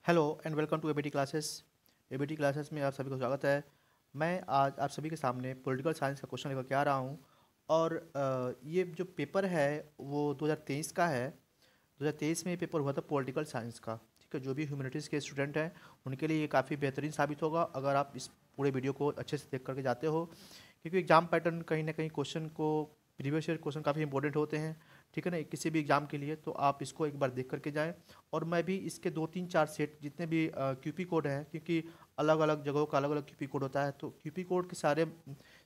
Hello and welcome to ABT classes. ABT classes में आप सभी को स्वागत है। मैं आज आप सभी के सामने पॉलिटिकल साइंस का क्वेश्चन लेकर के आ रहा हूँ। और ये जो पेपर है वो 2023 का है। 2023 में ये पेपर हुआ था पॉलिटिकल साइंस का। ठीक है, जो भी ह्यूमैनिटीज़ के स्टूडेंट हैं उनके लिए ये काफ़ी बेहतरीन साबित होगा अगर आप इस पूरे वीडियो को अच्छे से देख करके जाते हो, क्योंकि एग्जाम पैटर्न कहीं ना कहीं क्वेश्चन को प्रीवियस ईयर क्वेश्चन काफ़ी इंपॉर्टेंट होते हैं। ठीक है ना, किसी भी एग्जाम के लिए तो आप इसको एक बार देख करके जाएं। और मैं भी इसके 2 3 4 सेट जितने भी क्यूपी कोड हैं, क्योंकि अलग अलग जगहों का अलग अलग क्यूपी कोड होता है, तो क्यूपी कोड के सारे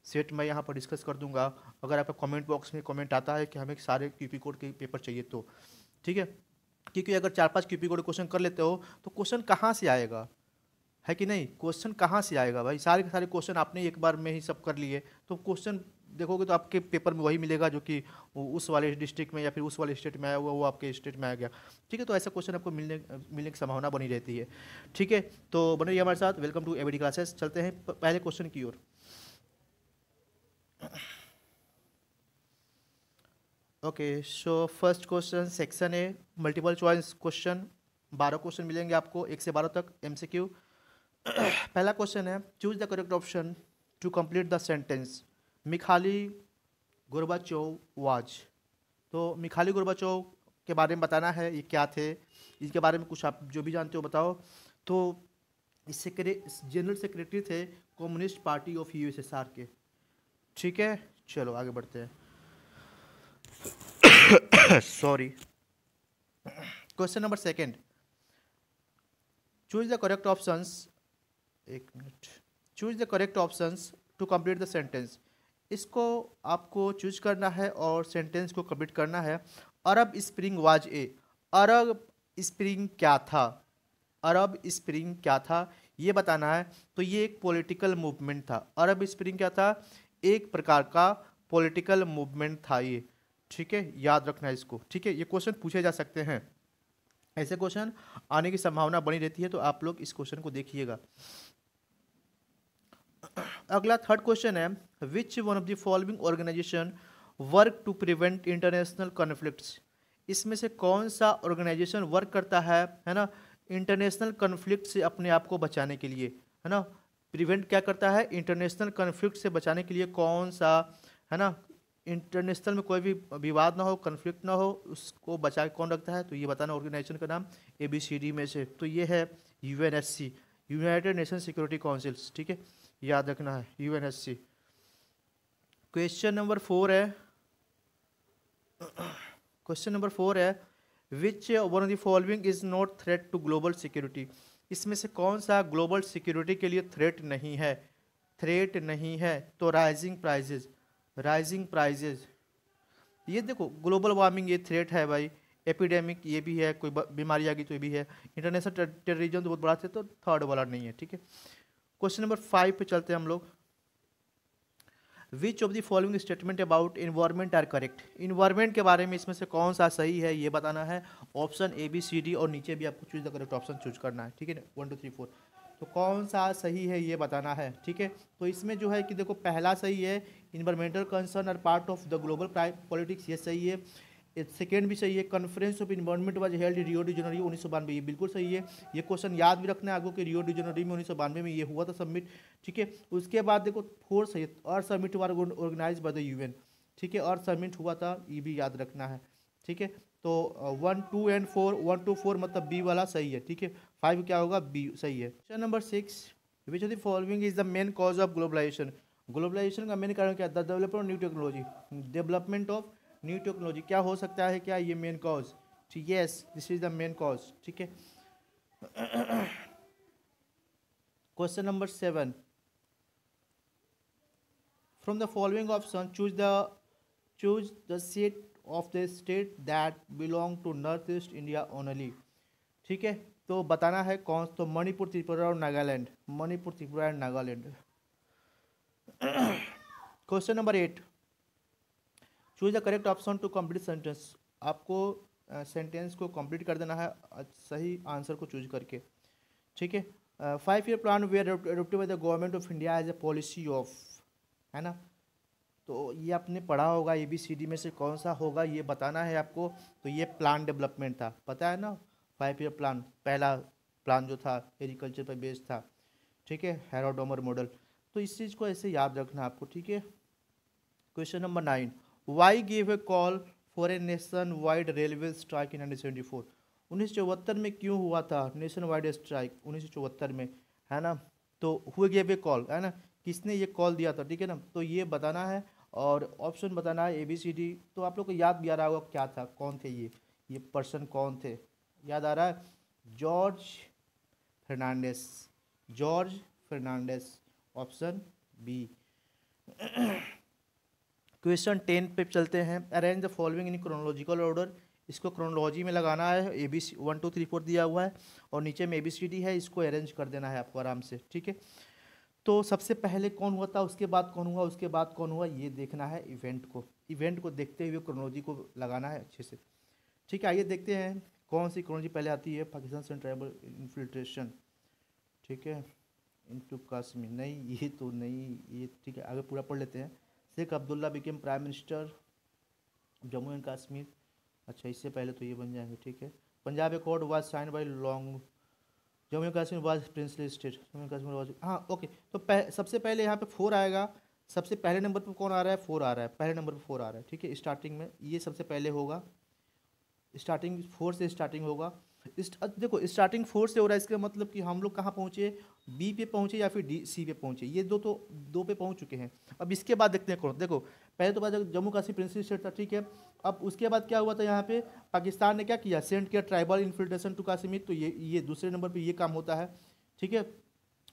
सेट मैं यहाँ पर डिस्कस कर दूंगा। अगर आपका कमेंट बॉक्स में कमेंट आता है कि हमें सारे क्यूपी कोड के पेपर चाहिए तो ठीक है। क्योंकि अगर 4 5 क्यूपी कोड क्वेश्चन कर लेते हो तो क्वेश्चन कहाँ से आएगा, है कि नहीं? क्वेश्चन कहाँ से आएगा भाई? सारे के सारे क्वेश्चन आपने एक बार में ही सब कर लिए तो क्वेश्चन देखोगे तो आपके पेपर में वही मिलेगा जो कि उस वाले डिस्ट्रिक्ट में या फिर उस वाले स्टेट में आया हुआ वो आपके स्टेट में आ गया। ठीक है, तो ऐसा क्वेश्चन आपको मिलने की संभावना बनी रहती है। ठीक है, तो बने रहिए हमारे साथ। Welcome to ABD classes. चलते हैं पहले क्वेश्चन की ओर। Okay, so first question section A, multiple choice question. 12 question मिलेंगे आपको 1 से 12 तक एमसीक्यू। पहला क्वेश्चन है, choose the correct option to complete the sentence Mikhail Gorbachev was. तो मिखाली गोर्बाचोव के बारे में बताना है, ये क्या थे, इनके बारे में कुछ आप जो भी जानते हो बताओ। तो इस जनरल सेक्रेटरी थे कम्युनिस्ट पार्टी ऑफ यूएसएसआर के। ठीक है, चलो आगे बढ़ते हैं। Sorry. Question number second, choose the correct options. एक minute. Choose the correct options to complete the sentence. इसको आपको चूज करना है और सेंटेंस को कंप्लीट करना है। Arab Spring was a. Arab Spring क्या था? अरब स्प्रिंग क्या था ये बताना है। तो ये एक पॉलिटिकल मूवमेंट था। अरब स्प्रिंग क्या था? एक प्रकार का पॉलिटिकल मूवमेंट था ये। ठीक है, याद रखना है इसको। ठीक है, ये क्वेश्चन पूछे जा सकते हैं, ऐसे क्वेश्चन आने की संभावना बनी रहती है, तो आप लोग इस क्वेश्चन को देखिएगा। अगला थर्ड क्वेश्चन है, which one of the following organisation work to prevent international conflicts. इसमें से कौन सा ऑर्गेनाइजेशन वर्क करता है ना, इंटरनेशनल कॉन्फ्लिक्ट से अपने आप को बचाने के लिए, है ना। प्रिवेंट क्या करता है? इंटरनेशनल कॉन्फ्लिक्ट से बचाने के लिए कौन सा, है ना, इंटरनेशनल में कोई भी विवाद ना हो, कन्फ्लिक्ट ना हो, उसको बचा के कौन रखता है? तो ये बताना ऑर्गेनाइजेशन का नाम ABCD में से। तो ये है UNSC, United nation security councils. ठीक है, याद रखना है UNSC। क्वेश्चन नंबर 4 है, क्वेश्चन नंबर 4 है, which one of the following is not threat to global security. इसमें से कौन सा ग्लोबल सिक्योरिटी के लिए थ्रेट नहीं है? थ्रेट नहीं है तो राइजिंग प्राइजेज। राइजिंग प्राइजेज, ये देखो ग्लोबल वार्मिंग ये थ्रेट है भाई। एपिडेमिक ये भी है, कोई बीमारी आ गई तो ये भी है। इंटरनेशनल टेररिज्म तो बहुत बड़ा थे, तो थर्ड वाला नहीं है। ठीक है, क्वेश्चन नंबर 5 पे चलते हैं हम लोग। Which of the following statement about environment are correct. Environment के बारे में इसमें से कौन सा सही है ये बताना है। ऑप्शन ABCD और नीचे भी आपको choose the correct option choose करना है। ठीक है, 1 2 3 4। तो कौन सा सही है ये बताना है। ठीक है, तो इसमें जो है कि देखो पहला सही है, environmental concern are part of the global politics, ये सही है। सेकेंड भी सही है, conference of environment was held Rio de Janeiro 1992, ये बिल्कुल सही है। ये क्वेश्चन याद भी रखना है आगे कि रियो डी जनवरी में 1992 में ये हुआ था सबमिट। ठीक है, उसके बाद देखो 4 सही है, Earth Summit was organise by the UN। ठीक है, अर्थ समिट हुआ था, ये भी याद रखना है। ठीक है, तो 1 2 एंड 4, 1 2 4 मतलब बी वाला सही है। ठीक है, 5 क्या होगा? बी सही है। Question number 6, which of the following is the main cause of globalisation. Globalisation का मेन कारण क्या है? The development of new technology. Development of new technology क्या हो सकता है? क्या ये मेन कॉज? ठीक, yes, this is the main cause. ठीक है, question number 7, from the following option choose the seat of the state that belong to north east India only. ठीक है, तो बताना है कौन। तो मणिपुर, त्रिपुरा और Nagaland. Manipur, Tripura and Nagaland. Question number 8, choose the correct option to complete sentence. आपको सेंटेंस को कंप्लीट कर देना है सही आंसर को चूज करके। ठीक है, 5 year plan were adopted by the government of India as a policy of, है ना। तो ये आपने पढ़ा होगा, ABCD में से कौन सा होगा ये बताना है आपको। तो ये प्लान डेवलपमेंट था, पता है ना, 5 year प्लान पहला प्लान जो था एग्रीकल्चर पर बेस्ड था, ठीक है, हेरोडोमर मॉडल। तो इस चीज़ को ऐसे याद रखना आपको, ठीक है। Question number 9, why give a call for a nation wide railway strike in 1974। 1974 में क्यों हुआ था नेशन वाइड स्ट्राइक 1974 में, है ना। तो हुए गिव ए कॉल, है ना, किसने ये कॉल दिया था, ठीक है ना। तो ये बताना है और ऑप्शन बताना है ABCD। तो आप लोग को याद भी आ रहा होगा क्या था, कौन थे ये पर्सन कौन थे, याद आ रहा है, George Fernandes, George Fernandes, option B. Question 10 पे चलते हैं, arrange the following in chronological order. इसको क्रोनोलॉजी में लगाना है, ABC 1 2 3 4 दिया हुआ है और नीचे में ABCD है, इसको अरेंज कर देना है आपको आराम से, ठीक है। तो सबसे पहले कौन हुआ था, उसके बाद कौन हुआ, उसके बाद कौन हुआ, ये देखना है इवेंट को देखते हुए क्रोनोलॉजी को लगाना है अच्छे से, ठीक है। आइए देखते हैं कौन सी क्रोनोलॉजी पहले आती है, पाकिस्तान से ट्राइबल इन्फिल्ट्रेशन, ठीक है, इनटू कश्मीर, नहीं ये तो नहीं, ये ठीक है, आगे पूरा पढ़ लेते हैं। Sheikh Abdullah became prime minister Jammu and Kashmir, अच्छा इससे पहले तो ये बन जाएंगे, ठीक है। Punjab accord was sign by long, Jammu and Kashmir was princely state, Jammu and Kashmir was, हाँ ओके। तो सबसे पहले यहाँ पे 4 आएगा, सबसे पहले नंबर पर कौन आ रहा है, 4 आ रहा है, पहले नंबर पर 4 आ रहा है, ठीक है। स्टार्टिंग में ये सबसे पहले होगा, स्टार्टिंग 4 से स्टार्टिंग होगा। देखो स्टार्टिंग 4 से हो रहा है, इसका मतलब कि हम लोग कहाँ पहुँचे, B पे पहुँचे या फिर C पे पहुँचे, ये दो पे पहुँच चुके हैं। अब इसके बाद देखते हैं कौन, देखो पहले तो बात जम्मू कश्मीर प्रिंसली स्टेट था, ठीक है। अब उसके बाद क्या हुआ था, यहाँ पे पाकिस्तान ने क्या किया, सेंड किया ट्राइबल इन्फिल्ट्रेशन टू कश्मीर, तो ये दूसरे नंबर पर ये काम होता है, ठीक है।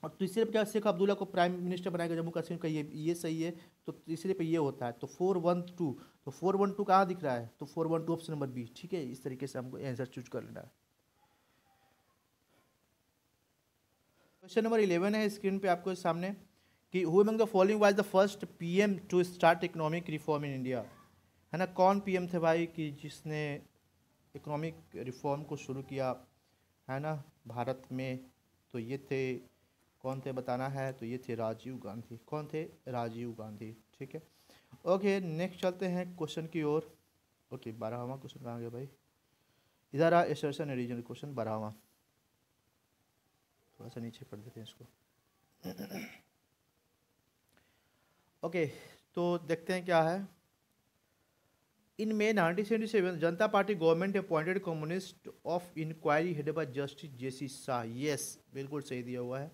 और तीसरे पे क्या, शेख अब्दुल्ला को प्राइम मिनिस्टर बनाएगा जम्मू कश्मीर का, ये सही है। तो तीसरे पे ये होता है, तो 412, तो 412 कहाँ दिख रहा है, तो 412 ऑप्शन नंबर बी, ठीक है। इस तरीके से हमको आंसर चूज कर लेना है। क्वेश्चन नंबर 11 है स्क्रीन पे आपको सामने, कि who among the following was the first PM to start economic reform in India, है ना। कौन PM थे भाई कि जिसने इकोनॉमिक रिफॉर्म को शुरू किया, है ना, भारत में। तो ये थे, कौन थे बताना है, तो ये थे राजीव गांधी, कौन थे, राजीव गांधी, ठीक है। ओके नेक्स्ट चलते हैं क्वेश्चन की ओर। ओके 12वां क्वेश्चन कहाँ गया भाई, इधर आ, एसर्शन रीजन क्वेश्चन 12वां, थोड़ा सा नीचे कर देते हैं इसको। ओके तो देखते हैं क्या है। इन May 1977 Janata Party government appointed communist of inquiry head by justice JC Shah, yes बिल्कुल सही दिया हुआ है।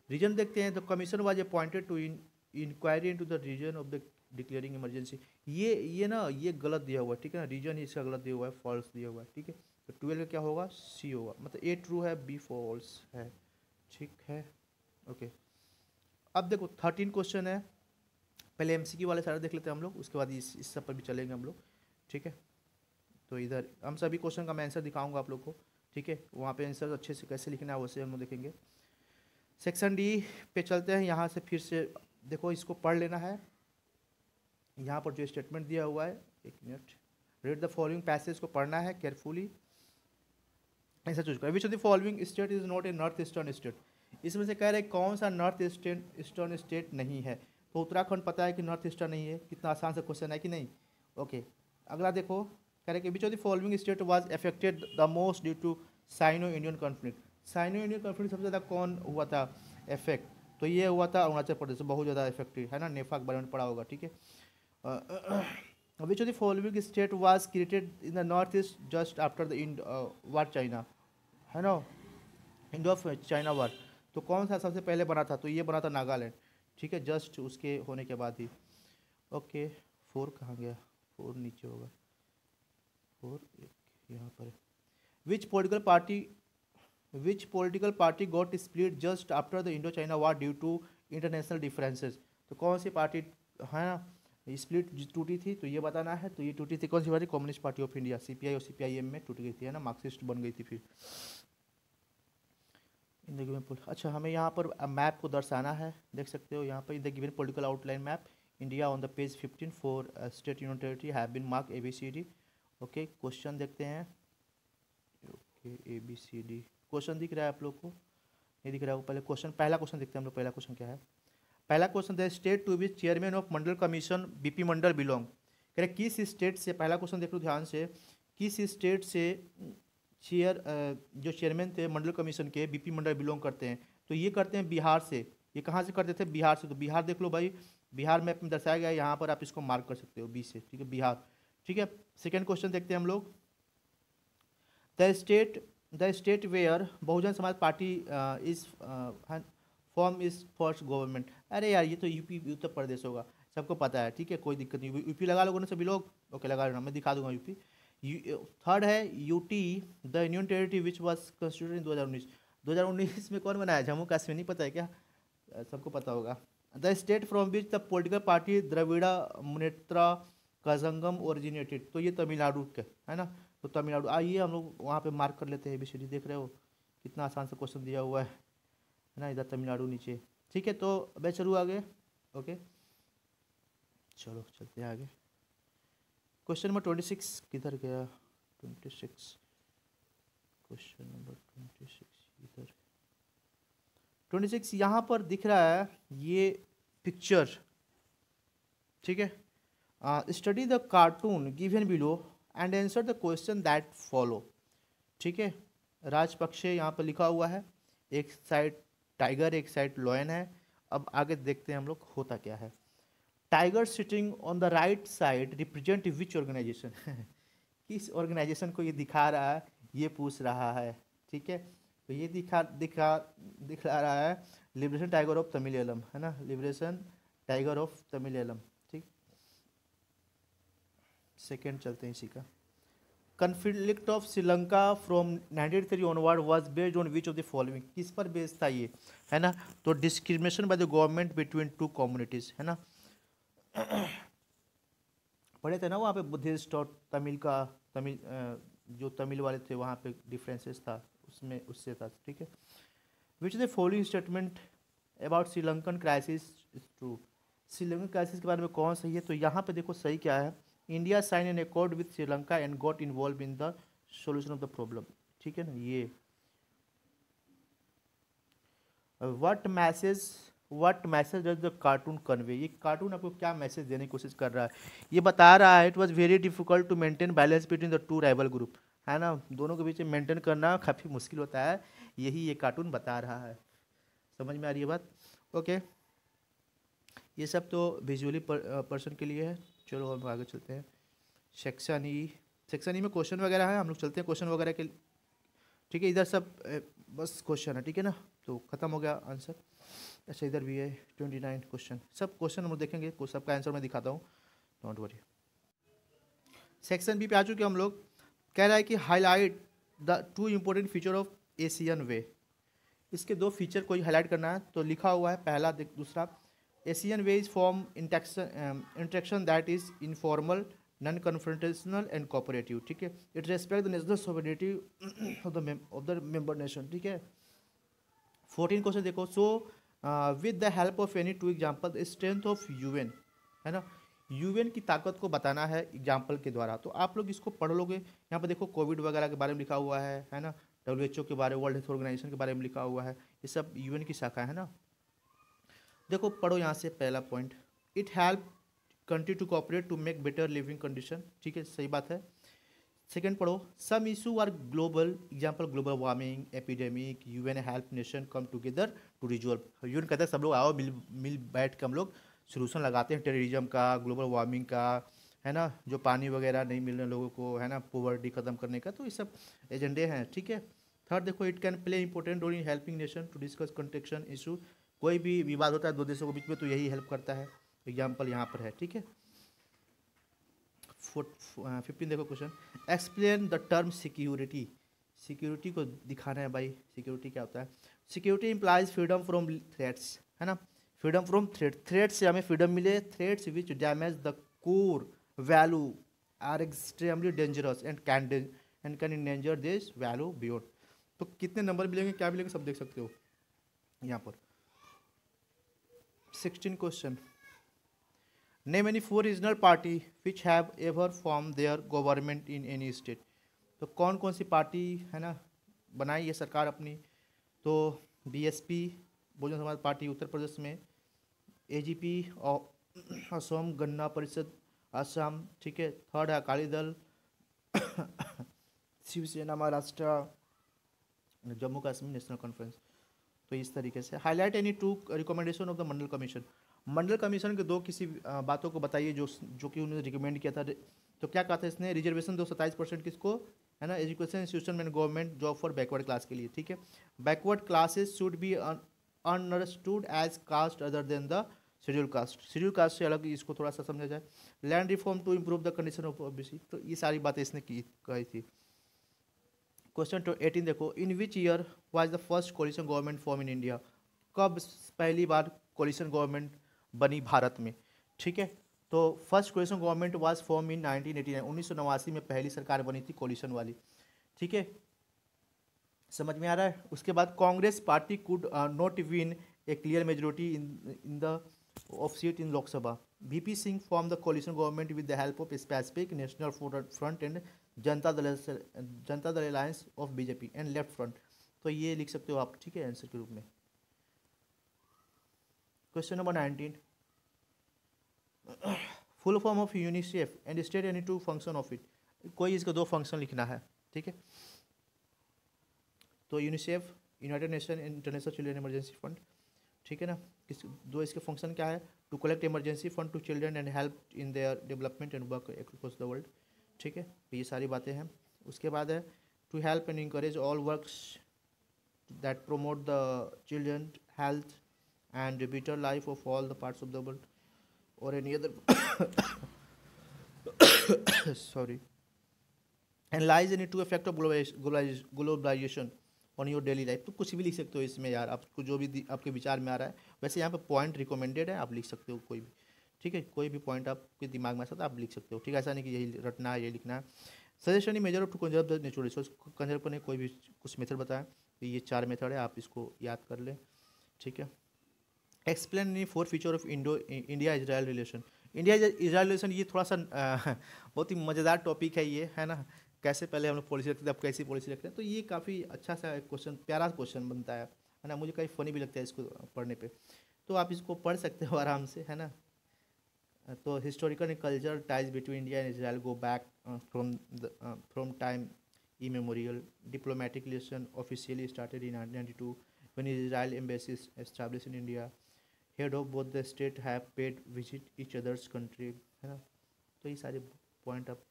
रीजन देखते हैं, the commission was appointed to inquiry into the reason of the declaring emergency, ये ना ये गलत दिया हुआ है, ठीक है ना, रीजन ही इसका गलत दिया हुआ है, फॉल्स दिया हुआ है, ठीक है। तो 12 का क्या होगा, C होगा, मतलब A ट्रू है B फॉल्स है, ठीक है। ओके अब देखो 13 क्वेश्चन है, पहले MCQ वाले सारे देख लेते हैं हम लोग, उसके बाद इस सब पर भी चलेंगे हम लोग, ठीक है। तो इधर हम सभी क्वेश्चन का मैं आंसर दिखाऊंगा आप लोग को, ठीक है। वहाँ पे आंसर अच्छे से कैसे लिखना है वैसे हम लोग देखेंगे। सेक्शन D पे चलते हैं, यहाँ से फिर से देखो इसको पढ़ लेना है, यहाँ पर जो स्टेटमेंट दिया हुआ है, एक minute, read the following passage को पढ़ना है केयरफुली, ऐसा चूज करें। विच of the following state is not a north eastern state, इसमें से कह रहे हैं कौन सा नॉर्थ ईस्टर्न स्टेट नहीं है। तो उत्तराखंड पता है कि नॉर्थ ईस्टर्न नहीं है, कितना आसान सा क्वेश्चन है कि नहीं। ओके अगला देखो, कह रहे कि which of the following state was affected the most due to sino Indian conflict, sino Indian conflict सबसे ज़्यादा कौन हुआ था इफेक्ट, तो ये हुआ था अरुणाचल प्रदेश, बहुत ज़्यादा इफेक्टेड है ना, नेफा के बारे में पढ़ा होगा, ठीक है। विच of the following state was created in the north east just after the war China, है ना, इंडो चाइना वार। तो कौन सा सबसे पहले बना था, तो ये बना था नागालैंड, ठीक है, जस्ट उसके होने के बाद ही। ओके 4 कहाँ गया, 4 नीचे होगा, 4 यहाँ पर। Which political party got split just after the Indo China war due to international differences, तो कौन सी पार्टी है ना स्प्लिट टूटी थी, तो ये बताना है। तो ये टूटी थी कौन सी party, communist party of India, CPI और CPIM में टूट गई थी, है ना, मार्क्सिस्ट बन गई थी फिर। इन द गिवन, अच्छा हमें यहाँ पर मैप को दर्शाना है, देख सकते हो यहाँ पर, in the given political outline map India on the page 15 for state union territory have been mark ABCD। Okay question देखते हैं, ओके ABCD क्वेश्चन दिख रहा है आप लोग को, नहीं दिख रहा है, पहले क्वेश्चन, पहला क्वेश्चन देखते हैं हम लोग, पहला क्वेश्चन क्या है। पहला question the state to be chairman of Mandal commission BP Mandal belong, कह रहे किस स्टेट से, पहला क्वेश्चन देख लो ध्यान से, किस स्टेट से जो चेयरमैन थे मंडल कमीशन के, बीपी मंडल बिलोंग करते हैं। तो ये करते हैं बिहार से। ये कहाँ से करते थे? बिहार से। तो बिहार देख लो भाई, बिहार मैप में दर्शाया गया है, यहाँ पर आप इसको मार्क कर सकते हो बी से, ठीक है, बिहार। ठीक है, सेकेंड क्वेश्चन देखते हैं हम लोग। The state where Bahujan Samaj party is form is first government. अरे यार ये तो यूपी उत्तर प्रदेश होगा, सबको पता है, ठीक है, कोई दिक्कत नहीं। यूपी लगा लोगों ने सभी लोग, ओके लगा लेना, मैं दिखा दूंगा यूपी। थर्ड है UT, the union territory which was constituted in 2019। 2019 में कौन बनाया? जम्मू कश्मीर, नहीं पता है क्या? सबको पता होगा। The state from which the political party Dravida Munnetra Kazhagam originated. तो ये तमिलनाडु के है ना, तो तमिलनाडु। आइए हम लोग वहाँ पे मार्क कर लेते हैं। ABCD देख रहे हो कितना आसान से क्वेश्चन दिया हुआ है ना, इधर तमिलनाडु नीचे। ठीक है, तो मैं चलूँ आगे। ओके चलो चलते हैं आगे। क्वेश्चन नंबर 26 किधर गया? 26, क्वेश्चन नंबर 26 इधर। 26 यहाँ पर दिख रहा है ये पिक्चर, ठीक है। Study the cartoon given below and answer the question that follow. ठीक है, राजपक्षे यहाँ पर लिखा हुआ है, एक साइड टाइगर एक साइड लॉयन है। अब आगे देखते हैं हम लोग होता क्या है। Tiger sitting on the right side represent which organisation. किस ऑर्गेनाइजेशन को ये दिखा रहा है, ये पूछ रहा है, ठीक है। तो ये दिखा रहा है लिबरेशन टाइगर ऑफ तमिलम, है ना, लिबरेशन टाइगर ऑफ तमिलम, ठीक। सेकेंड चलते हैं इसी का। Conflict of Sri Lanka from 1983 onward was based on which of the following. किस पर बेस्ड था ये, है ना? तो discrimination bye the government between two communities, है ना। पढ़े थे ना वहाँ पे बुद्धिस्ट और तमिल जो तमिल वाले थे वहाँ पे डिफरेंसेस था, उसमें उससे था, ठीक है। Which the following statement about Sri Lankan crisis is true. Sri Lankan crisis के बारे में कौन सही है? तो यहाँ पे देखो सही क्या है, India sign an accord with Sri Lanka and got involve in the solution of the problem, ठीक है ना। ये what message does the cartoon convey. ये कार्टून आपको क्या मैसेज देने की कोशिश कर रहा है? ये बता रहा है it was very difficult to maintain balance between the two rival group, है ना, दोनों के बीच में मेंटेन करना काफ़ी मुश्किल होता है, यही ये कार्टून बता रहा है। समझ में आ रही है बात? ओके, ये सब तो विजुअली पर्सन के लिए है। चलो हम आगे चलते हैं। सेक्शन ई में क्वेश्चन वगैरह है, हम लोग चलते हैं क्वेश्चन वगैरह के, ठीक है। इधर सब बस क्वेश्चन है, ठीक है ना, तो ख़त्म हो गया आंसर। अच्छा इधर भी है 29 क्वेश्चन, सब क्वेश्चन हम लोग देखेंगे, सबका आंसर मैं दिखाता हूँ, डोंट वरी। सेक्शन बी पे आ चुके हम लोग। कह रहा है कि highlight the two important feature of Asian way. इसके दो फीचर को हाईलाइट करना है, तो लिखा हुआ है पहला दूसरा। Asian way is form interaction that is informal, non confrontational and cooperative, ठीक है। It respect the national sovereignty of the member nation, ठीक है। 14 क्वेश्चन देखो। So with the help of any two example strength of UN, है ना, UN की ताकत को बताना है एग्जाम्पल के द्वारा। तो आप लोग इसको पढ़ लोगे। यहाँ पर देखो कोविड वगैरह के बारे में लिखा हुआ है ना, WHO के बारे में, वर्ल्ड हेल्थ ऑर्गेनाइजेशन के बारे में लिखा हुआ है, ये सब यूएन की शाखा है ना। देखो पढ़ो यहाँ से पहला point, it help country to cooperate to make better living condition, ठीक है, सही बात है। सेकेंड पढ़ो, some issue are global, example global warming, epidemic, UN help nation come together to resolve. UN कहता है सब लोग आओ मिल बैठ के हम लोग सोल्यूशन लगाते हैं टेररिज्म का, ग्लोबल वार्मिंग का, है ना, जो पानी वगैरह नहीं मिल रहे लोगों को, है ना, पॉवर्टी खत्म करने का, तो ये सब एजेंडे हैं, ठीक है। थर्ड देखो, it can play important role in helping nation to discuss contention issue. कोई भी विवाद होता है दो देशों के बीच में तो यही हेल्प करता है, एग्जाम्पल यहाँ पर है, ठीक है। 15 देखो question, explain the term security. Security को दिखाना है भाई, सिक्योरिटी क्या होता है। Security implies freedom from threats, है ना, फ्रीडम फ्रॉम थ्रेट से हमें फ्रीडम मिले। Threats which damage the core value are extremely dangerous and can endanger this value beyond. तो कितने नंबर मिलेंगे, क्या मिलेंगे, सब देख सकते हो यहाँ पर। 16 question, name any 4 regional party which have ever form there government in any state. तो कौन कौन सी पार्टी, है ना, बनाई है सरकार अपनी। तो BSP बहुजन समाज पार्टी उत्तर प्रदेश में, AGP और असम गन्ना परिषद असम, ठीक है। थर्ड है अकाली दल शिवसेना महाराष्ट्र, जम्मू कश्मीर नेशनल कॉन्फ्रेंस। तो इस तरीके से highlight any two recommendation of the Mandal commission. Mandal commission के दो किसी बातों को बताइए जो कि उन्होंने रिकमेंड किया था। तो क्या कहा था इसने, रिजर्वेशन दो 27% किसको, है ना, एजुकेशन इंस्टीट्यूशन में government job for backward class के लिए, ठीक है। Backward classes should be understood as caste other than the schedule caste, schedule caste से अलग इसको थोड़ा सा समझा जाए। Land reform to improve the condition of OBC, तो ये सारी बातें इसने कही थी। क्वेश्चन 18 देखो, in which year was the first coalition government form in India, कब पहली बार कोलिशन गवर्नमेंट बनी भारत में, ठीक है। तो first coalition government was form in 1989, 1989 में पहली सरकार बनी थी कोलिशन वाली, ठीक है, समझ में आ रहा है। उसके बाद Congress party could not win A clear majority in the of seat in Lok Sabha, VP Singh form the coalition government with the help of specific national front end Janata Dal alliance of BJP and left front. तो ये लिख सकते हो आप, ठीक है, answer के रूप में। Question number 19, full form of UNICEF and state any two function of it, कोई इसका दो फंक्शन लिखना है, ठीक है। तो UNICEF United Nation International Children Emergency Fund, ठीक है ना, किस दो इसके फंक्शन क्या है, to collect emergency fund to children and help in their development and work across the world, ठीक है। तो ये सारी बातें हैं। उसके बाद है to help and encourage all works that promote the children health and better life of all the parts of the world और any other sorry and lies in to effect of globalisation on your daily life. तो कुछ भी लिख सकते हो इसमें यार, आपको जो भी आपके विचार में आ रहा है। वैसे यहाँ पे पॉइंट रिकमेंडेड है, आप लिख सकते हो कोई भी, ठीक है, कोई भी पॉइंट आपके दिमाग में आ सकता है आप लिख सकते हो, ठीक है। ऐसा नहीं कि यही रटना है, यही लिखना है। Suggestion measure to conserve the natural resource, conserve करने कोई भी कुछ मेथड बताएं, तो ये 4 मेथड है, आप इसको याद कर लें, ठीक है। Explain knee 4 feature of India Israel relation, India Israel relation, ये थोड़ा सा बहुत ही मज़ेदार टॉपिक है ये, है ना। कैसे पहले हम लोग पॉलिसी रखते थे, अब कैसी पॉलिसी रखते हैं, तो ये काफ़ी अच्छा सा क्वेश्चन, प्यारा क्वेश्चन बनता है ना। मुझे काफ़ी फनी भी लगता है इसको पढ़ने पे, तो आप इसको पढ़ सकते हो आराम से, है ना। तो historical and cultural ties between India and Israel go back from time immemorial, diplomatic relation officially started in 1992 when Israel embassy established in India, head of both the state have paid visit each other's country, है ना। तो ये सारे point आप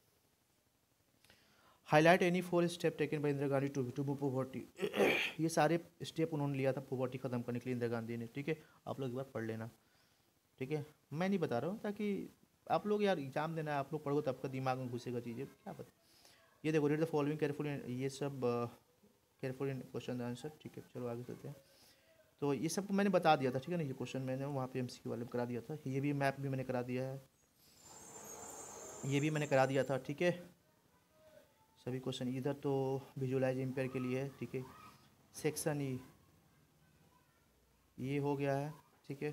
highlight any 4 step taken by Indira Gandhi to move poverty, ये सारे step उन्होंने लिया था पॉवर्टी खत्म करने के लिए इंदिरा गांधी ने, ठीक है। आप लोग एक बार पढ़ लेना, ठीक है, मैं नहीं बता रहा हूँ, ताकि आप लोग यार एग्जाम देना है, आप लोग पढ़ोगे तो आपका दिमाग में घुसेगा चीज़ें, क्या पता। ये देखो, रीड द फॉलोइंग केयरफुल, ये सब केयरफुल इन क्वेश्चन आंसर, ठीक है। चलो आगे चलते हैं। तो ये सब मैंने बता दिया था, ठीक है ना, ये क्वेश्चन मैंने वहाँ पे MCQ वाले में करा दिया था। ये भी मैप भी मैंने करा दिया है, ये भी मैंने करा दिया था, ठीक है। सभी क्वेश्चन इधर तो विजुअलाइज इम्पेयर के लिए है, ठीक है। सेक्शन ये हो गया है, ठीक है।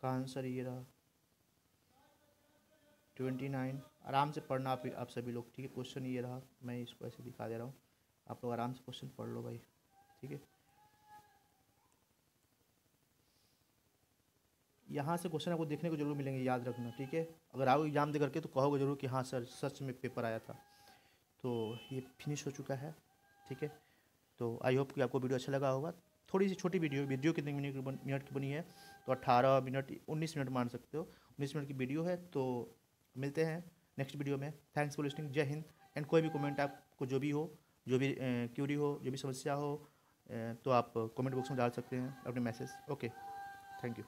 का आंसर ये रहा 29। आराम से पढ़ना आप सभी लोग, ठीक है। क्वेश्चन ये रहा, मैं इसको ऐसे दिखा दे रहा हूँ, आप लोग आराम से क्वेश्चन पढ़ लो भाई, ठीक है। यहाँ से क्वेश्चन आपको देखने को जरूर मिलेंगे, याद रखना, ठीक है। अगर आओ एग्जाम दे करके तो कहोगे जरूर कि हाँ सर सच में पेपर आया था। तो ये फिनिश हो चुका है, ठीक है। तो आई होप कि आपको वीडियो अच्छा लगा होगा। थोड़ी सी छोटी वीडियो कितने मिनट की बनी है, तो 18 मिनट 19 मिनट मान सकते हो, 19 मिनट की वीडियो है। तो मिलते हैं नेक्स्ट वीडियो में। थैंक्स फॉर लिसनिंग, जय हिंद। एंड कोई भी कमेंट आपको जो भी हो, जो भी क्यूरी हो, जो भी समस्या हो, तो आप कमेंट बॉक्स में डाल सकते हैं अपने मैसेज। Okay, thank you.